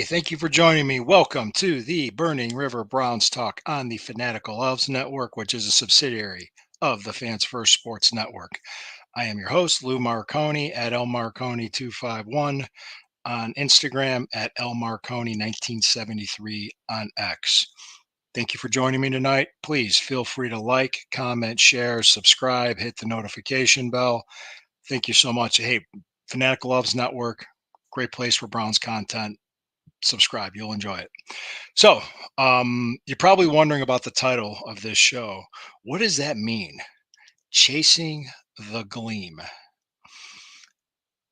thank you for joining me. Welcome to the Burning River Browns Talk on the Fanatical Elves Network, which is a subsidiary of the Fans First Sports Network. I am your host, Lou Marconi at lmarconi251 on Instagram, at lmarconi1973 on X. Thank you for joining me tonight. Please feel free to like, comment, share, subscribe, hit the notification bell. Thank you so much. Hey, Fanatical Elves Network, great place for Browns content. Subscribe, you'll enjoy it. So, you're probably wondering about the title of this show. What does that mean? Chasing the Gleam.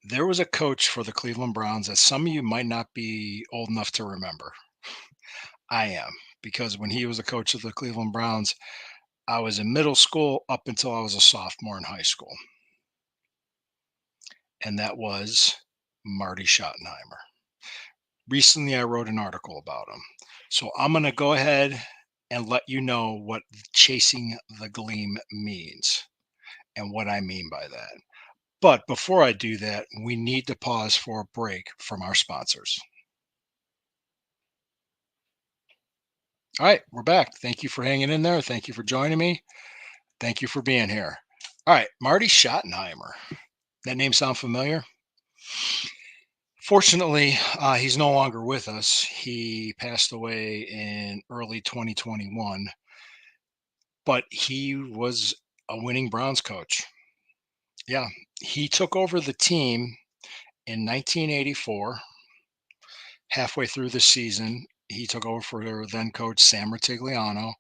There was a coach for the Cleveland Browns that some of you might not be old enough to remember. I am, because when he was the coach of the Cleveland Browns, I was in middle school up until I was a sophomore in high school. And that was Marty Schottenheimer. Recently, I wrote an article about him. So I'm going to go ahead and let you know what chasing the gleam means and what I mean by that. But before I do that, we need to pause for a break from our sponsors. All right, we're back. Thank you for hanging in there. Thank you for joining me. Thank you for being here. All right, Marty Schottenheimer. That name sound familiar? Fortunately, he's no longer with us. He passed away in early 2021, but he was a winning Browns coach. Yeah, he took over the team in 1984. Halfway through the season, he took over for then coach Sam Ratigliano.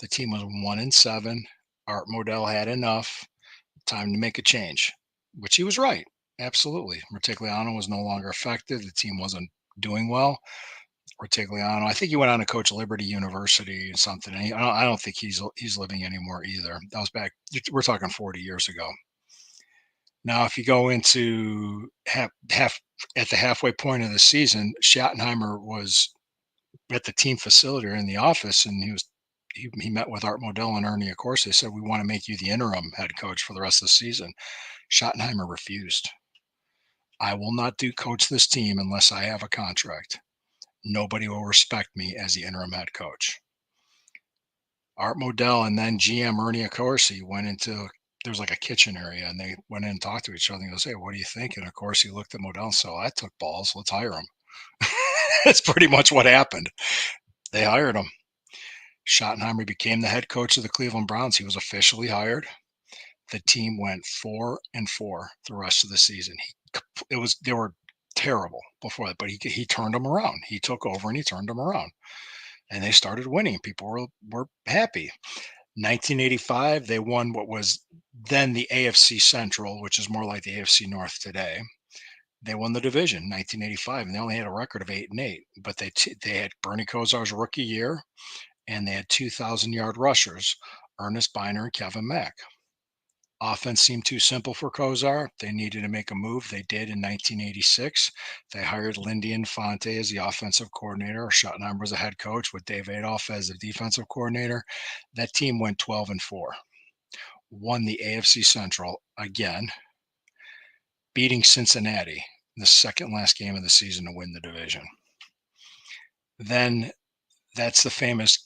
The team was 1-7. Art Modell had enough. Time to make a change, which he was right. Absolutely. Ratigliano was no longer effective. The team wasn't doing well. Ratigliano, I think he went on to coach Liberty University or something. And I don't think he's living anymore either. That was back. We're talking 40 years ago. Now, if you go into half at the halfway point of the season, Schottenheimer was at the team facility or in the office, and he met with Art Modell and Ernie. Of course, they said, "We want to make you the interim head coach for the rest of the season." Schottenheimer refused. "I will not do coach this team unless I have a contract. Nobody will respect me as the interim head coach." Art Modell and then GM Ernie Accorsi went into there was like a kitchen area, and they went in and talked to each other. And he goes, "Hey, what do you think?" And of course, he looked at Modell and said, "I took balls. Let's hire him." That's pretty much what happened. They hired him. Schottenheimer became the head coach of the Cleveland Browns. He was officially hired. The team went 4-4 the rest of the season. They were terrible before that, but he turned them around. He took over and he turned them around, and they started winning. People were happy. 1985, they won what was then the AFC Central, which is more like the AFC North today. They won the division 1985, and they only had a record of 8-8. But they had Bernie Kosar's rookie year, and they had 2,000-yard rushers, Ernest Biner and Kevin Mack. Offense seemed too simple for Kosar. They needed to make a move. They did in 1986. They hired Lindy Infante as the offensive coordinator. Schottenheimer was a head coach with Dave Adolph as the defensive coordinator. That team went 12-4, won the AFC Central again, beating Cincinnati the second last game of the season to win the division. Then that's the famous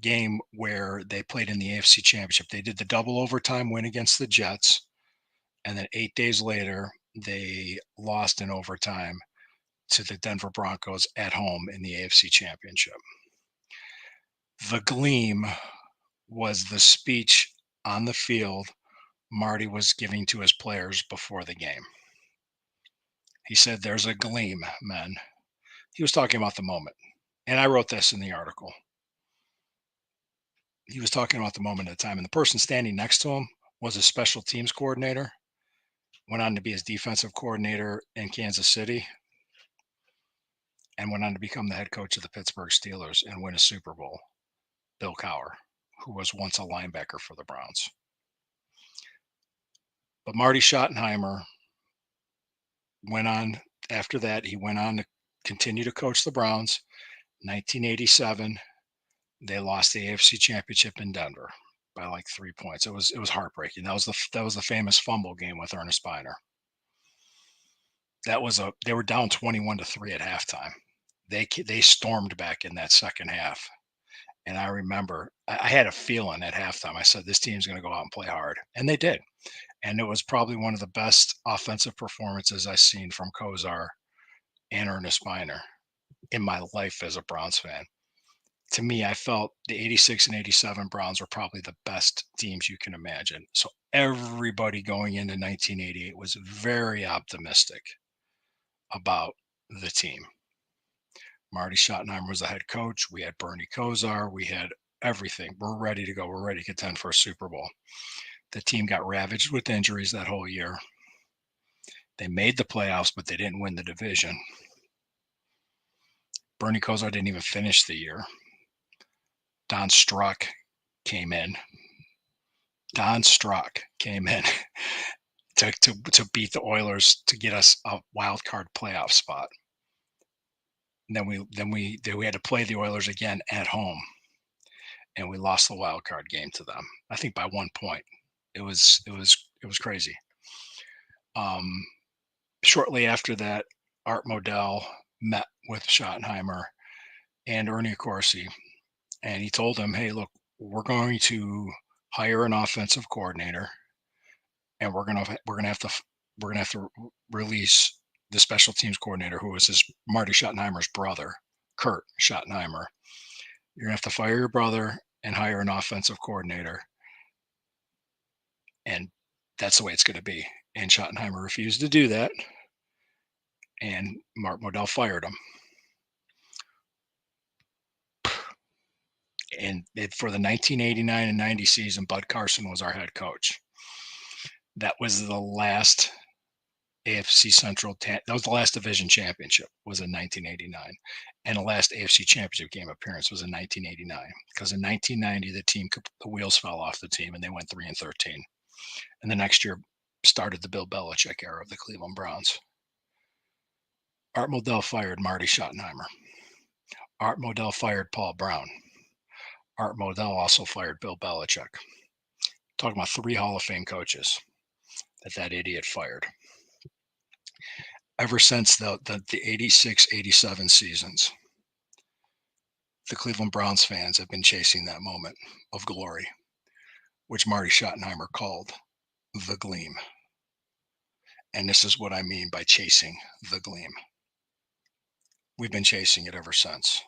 game where they played in the AFC Championship. They did the double overtime win against the Jets, and then 8 days later, they lost in overtime to the Denver Broncos at home in the AFC Championship. The Gleam was the speech on the field Marty was giving to his players before the game. He said, "There's a gleam, men." He was talking about the moment. And I wrote this in the article. He was talking about the moment at the time. And the person standing next to him was a special teams coordinator, went on to be his defensive coordinator in Kansas City, and went on to become the head coach of the Pittsburgh Steelers and win a Super Bowl. Bill Cowher, who was once a linebacker for the Browns. But Marty Schottenheimer went on, after that, he went on to continue to coach the Browns. 1987, they lost the AFC Championship in Denver by like 3 points. It was heartbreaking. That was the famous fumble game with Ernest Biner. They were down 21-3 at halftime. They stormed back in that second half, and I remember I had a feeling at halftime. I said, "This team's gonna go out and play hard," and they did, and it was probably one of the best offensive performances I've seen from Kozar and Ernest Miner in my life as a Browns fan. To me, I felt the 86 and 87 Browns were probably the best teams you can imagine. So everybody going into 1988 was very optimistic about the team. Marty Schottenheimer was the head coach. We had Bernie Kosar. We had everything. We're ready to go. We're ready to contend for a Super Bowl. The team got ravaged with injuries that whole year. They made the playoffs, but they didn't win the division. Bernie Kosar didn't even finish the year. Don Strzok came in. Don Strzok came in to beat the Oilers to get us a wild card playoff spot. And then we had to play the Oilers again at home, and we lost the wild card game to them. I think by 1 point. It was crazy. Um, Shortly after that, Art Modell met with Schottenheimer and Ernie Accorsi, and he told him, "Hey, look, we're going to hire an offensive coordinator, and we're gonna have to release the special teams coordinator, who was his Marty Schottenheimer's brother, Kurt Schottenheimer. You're gonna have to fire your brother and hire an offensive coordinator, and that's the way it's gonna be." And Schottenheimer refused to do that, and Mark Modell fired him. For the 1989 and 90 season, Bud Carson was our head coach. That was the last AFC Central. That was the last division championship, was in 1989, and the last AFC Championship game appearance was in 1989. Because in 1990, the wheels fell off the team, and they went 3-13. And the next year started the Bill Belichick era of the Cleveland Browns. Art Modell fired Marty Schottenheimer. Art Modell fired Paul Brown. Art Modell also fired Bill Belichick. Talking about 3 Hall of Fame coaches that idiot fired. Ever since the 86, 87 seasons, the Cleveland Browns fans have been chasing that moment of glory, which Marty Schottenheimer called the Gleam. And this is what I mean by chasing the Gleam. We've been chasing it ever since.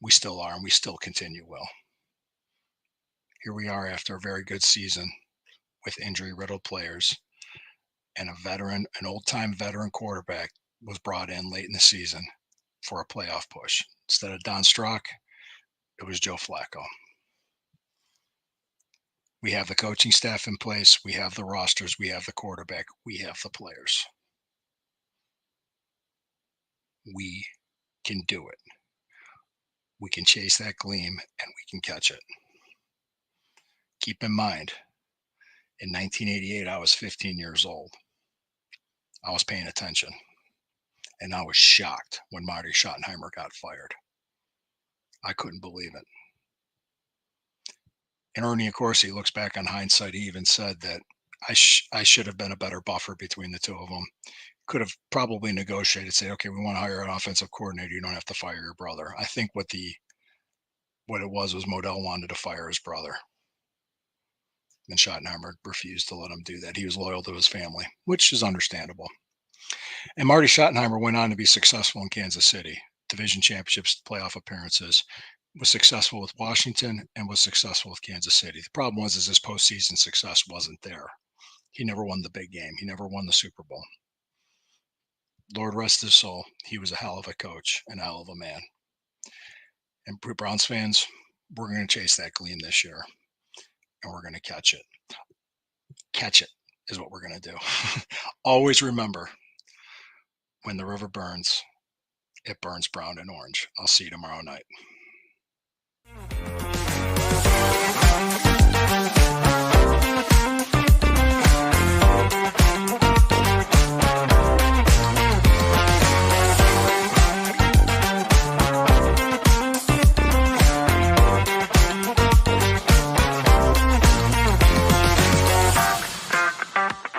We still are, and we still continue will. Here we are after a very good season with injury-riddled players, and an old-time veteran quarterback was brought in late in the season for a playoff push. Instead of Don Strzok, it was Joe Flacco. We have the coaching staff in place. We have the rosters. We have the quarterback. We have the players. We can do it. We can chase that gleam, and we can catch it. Keep in mind, in 1988, I was 15 years old. I was paying attention, and I was shocked when Marty Schottenheimer got fired. I couldn't believe it. And Ernie, of course, he looks back on hindsight. He even said that I should have been a better buffer between the two of them. Could have probably negotiated, say, okay, we want to hire an offensive coordinator. You don't have to fire your brother. I think what it was Modell wanted to fire his brother, and Schottenheimer refused to let him do that. He was loyal to his family, which is understandable. And Marty Schottenheimer went on to be successful in Kansas City, division championships, playoff appearances, was successful with Washington, and was successful with Kansas City. The problem was his postseason success wasn't there. He never won the big game. He never won the Super Bowl. Lord rest his soul. He was a hell of a coach and a hell of a man. And Browns fans, we're going to chase that gleam this year, and we're going to catch it. Catch it is what we're going to do. Always remember, when the river burns, it burns brown and orange. I'll see you tomorrow night.